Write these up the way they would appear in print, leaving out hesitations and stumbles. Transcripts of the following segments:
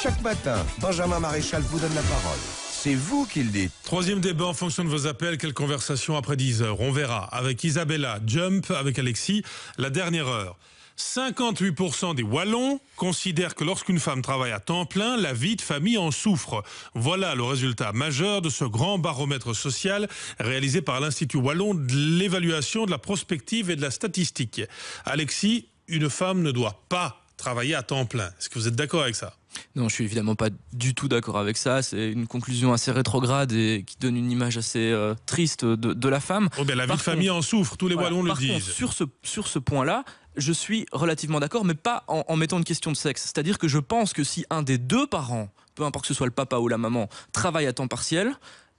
Chaque matin, Benjamin Maréchal vous donne la parole. C'est vous qui le dites. Troisième débat en fonction de vos appels. Quelle conversation après 10 heures? On verra. Avec Isabella, Jump, avec Alexis, la dernière heure. 58% des Wallons considèrent que lorsqu'une femme travaille à temps plein, la vie de famille en souffre. Voilà le résultat majeur de ce grand baromètre social réalisé par l'Institut Wallon de l'évaluation de la prospective et de la statistique. Alexis, une femme ne doit pas travailler à temps plein. Est-ce que vous êtes d'accord avec ça? Non, je suis évidemment pas du tout d'accord avec ça. C'est une conclusion assez rétrograde et qui donne une image assez triste de la femme. Oh ben la vie de famille en souffre, tous les Wallons le disent. Contre, sur ce point-là, je suis relativement d'accord, mais pas en mettant une question de sexe. C'est-à-dire que je pense que si un des deux parents, peu importe que ce soit le papa ou la maman, travaille à temps partiel,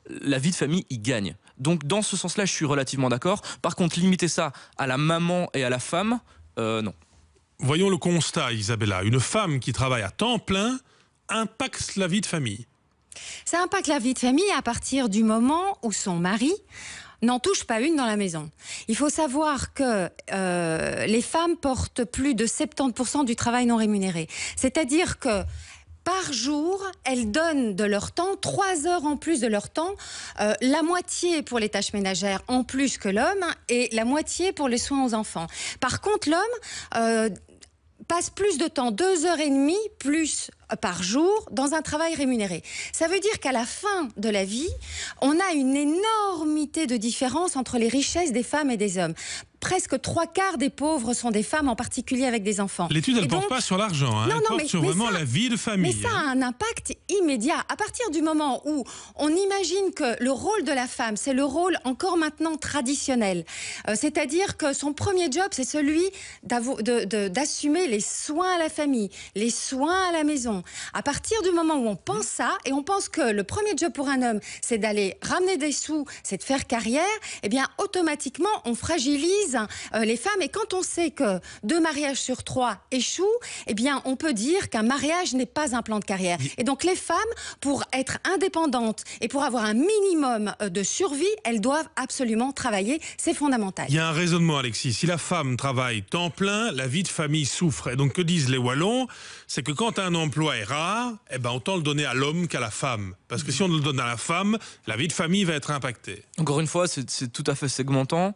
la vie de famille y gagne. Donc dans ce sens-là, je suis relativement d'accord. Par contre, limiter ça à la maman et à la femme, non. Voyons le constat, Isabella. Une femme qui travaille à temps plein impacte la vie de famille. Ça impacte la vie de famille à partir du moment où son mari n'en touche pas une dans la maison. Il faut savoir que les femmes portent plus de 70% du travail non rémunéré. C'est-à-dire que par jour, elles donnent de leur temps, 3 heures en plus de leur temps, la moitié pour les tâches ménagères en plus que l'homme et la moitié pour les soins aux enfants. Par contre, l'homme passe plus de temps, 2h30 plus par jour, dans un travail rémunéré. Ça veut dire qu'à la fin de la vie, on a une énormité de différence entre les richesses des femmes et des hommes. Presque 3/4 des pauvres sont des femmes, en particulier avec des enfants. L'étude, elle ne porte pas sur l'argent, hein, elle porte sur vraiment la vie de famille. Mais ça a un impact immédiat. À partir du moment où on imagine que le rôle de la femme, c'est le rôle encore maintenant traditionnel. C'est-à-dire que son premier job, c'est celui d'assumer les soins à la famille, les soins à la maison. À partir du moment où on pense ça, et on pense que le premier job pour un homme, c'est d'aller ramener des sous, c'est de faire carrière, eh bien, automatiquement, on fragilise les femmes. Et quand on sait que 2 mariages sur 3 échouent, eh bien, on peut dire qu'un mariage n'est pas un plan de carrière. Et donc, les femmes, pour être indépendantes et pour avoir un minimum de survie, elles doivent absolument travailler. C'est fondamental. Il y a un raisonnement, Alexis. Si la femme travaille temps plein, la vie de famille souffre. Et donc, que disent les Wallons? C'est que quand un emploi est rare, eh ben, autant le donner à l'homme qu'à la femme. Parce que si on le donne à la femme, la vie de famille va être impactée. Encore une fois, c'est tout à fait segmentant.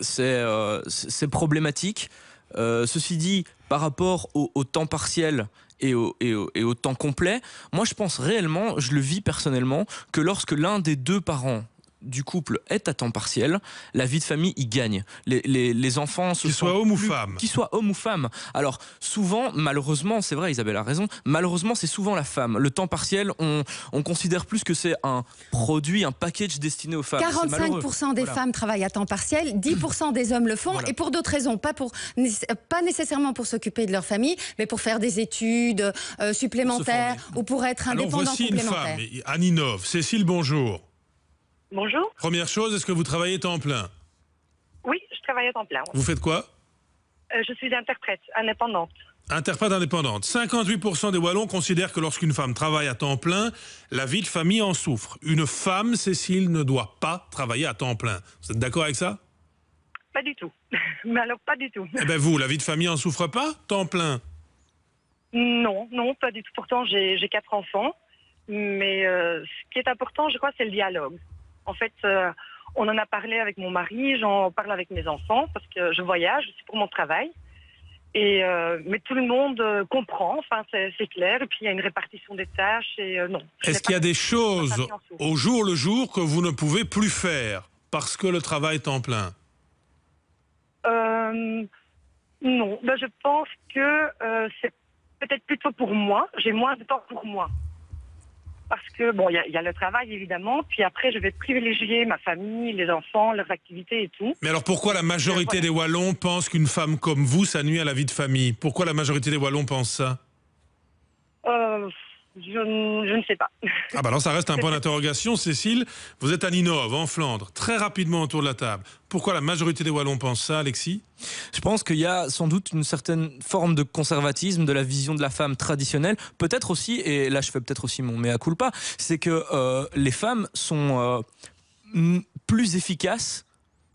C'est problématique. Ceci dit, par rapport au temps partiel et au temps complet, moi je pense réellement, je le vis personnellement, que lorsque l'un des deux parents du couple est à temps partiel, la vie de famille y gagne. Les enfants qu'ils soient hommes ou femmes. Qu'ils soient hommes ou femmes. Alors souvent, malheureusement, c'est vrai, Isabelle a raison, malheureusement c'est souvent la femme. Le temps partiel, on considère plus que c'est un produit, un package destiné aux femmes. 45% des femmes travaillent à temps partiel, 10% des hommes le font, et pour d'autres raisons, pas nécessairement pour s'occuper de leur famille, mais pour faire des études supplémentaires ou pour être indépendants complémentaires. Alors voici une femme, Aninov. Cécile, bonjour. Bonjour. Première chose, est-ce que vous travaillez temps plein? Oui, je travaille à temps plein. Oui. Vous faites quoi? Je suis interprète, indépendante. Interprète indépendante. 58% des Wallons considèrent que lorsqu'une femme travaille à temps plein, la vie de famille en souffre. Une femme, Cécile, ne doit pas travailler à temps plein. Vous êtes d'accord avec ça? Pas du tout. Mais alors, pas du tout. Eh bien vous, la vie de famille en souffre pas? Temps plein? Non, pas du tout. Pourtant, j'ai 4 enfants. Mais ce qui est important, je crois, c'est le dialogue. En fait, on en a parlé avec mon mari, j'en parle avec mes enfants, parce que je voyage, c'est pour mon travail. Mais tout le monde comprend, enfin, c'est clair. Et puis, il y a une répartition des tâches. Et non. Est-ce qu'il y a des choses au jour le jour que vous ne pouvez plus faire parce que le travail est en plein? Non. Ben, je pense que c'est peut-être plutôt pour moi. J'ai moins de temps pour moi. Parce que, bon, il y a le travail, évidemment, puis après, je vais privilégier ma famille, les enfants, leurs activités et tout. Mais alors, pourquoi la majorité des Wallons pense qu'une femme comme vous, ça nuit à la vie de famille? Pourquoi la majorité des Wallons pense ça? Je ne sais pas. Ah bah alors, ça reste un point d'interrogation. Cécile, vous êtes à Ninove, en Flandre, très rapidement autour de la table. Pourquoi la majorité des Wallons pense ça, Alexis? Je pense qu'il y a sans doute une certaine forme de conservatisme de la vision de la femme traditionnelle. Peut-être aussi, et là je fais peut-être aussi mon mea culpa, c'est que les femmes sont plus efficaces,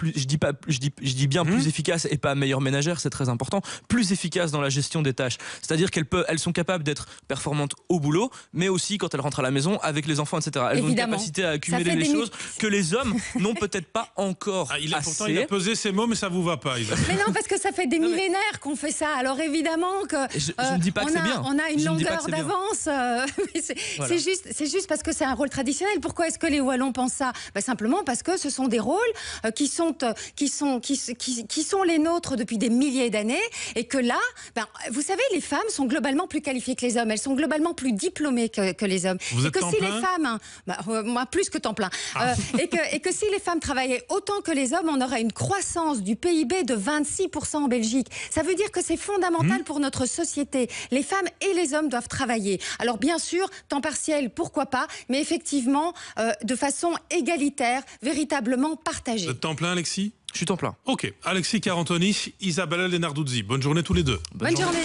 plus, je dis bien plus efficace et pas meilleure ménagère, c'est très important, plus efficace dans la gestion des tâches. C'est-à-dire elles sont capables d'être performantes au boulot, mais aussi quand elles rentrent à la maison avec les enfants, etc. Elles ont une capacité à accumuler les choses que les hommes n'ont peut-être pas encore assez. Pourtant, il a pesé ses mots, mais ça vous va pas, Isabelle. Mais non, parce que ça fait des millénaires qu'on fait ça. Alors évidemment que je ne dis pas que c'est bien. On a une longueur d'avance. Voilà. C'est juste parce que c'est un rôle traditionnel. Pourquoi est-ce que les Wallons pensent ça? Simplement parce que ce sont des rôles qui sont les nôtres depuis des milliers d'années, et que là, vous savez, les femmes sont globalement plus qualifiées que les hommes. Elles sont globalement plus diplômées que les hommes. Vous êtes que temps si plein? les femmes, moi plus que temps plein, et que si les femmes travaillaient autant que les hommes, on aurait une croissance du PIB de 26% en Belgique. Ça veut dire que c'est fondamental pour notre société. Les femmes et les hommes doivent travailler. Alors bien sûr, temps partiel, pourquoi pas, mais effectivement, de façon égalitaire, véritablement partagée. Vous êtes temps plein, Alexis? Je suis temps plein. Ok. Alexis Carantoni, Isabella Lenarduzzi. Bonne journée tous les deux. Bonne journée.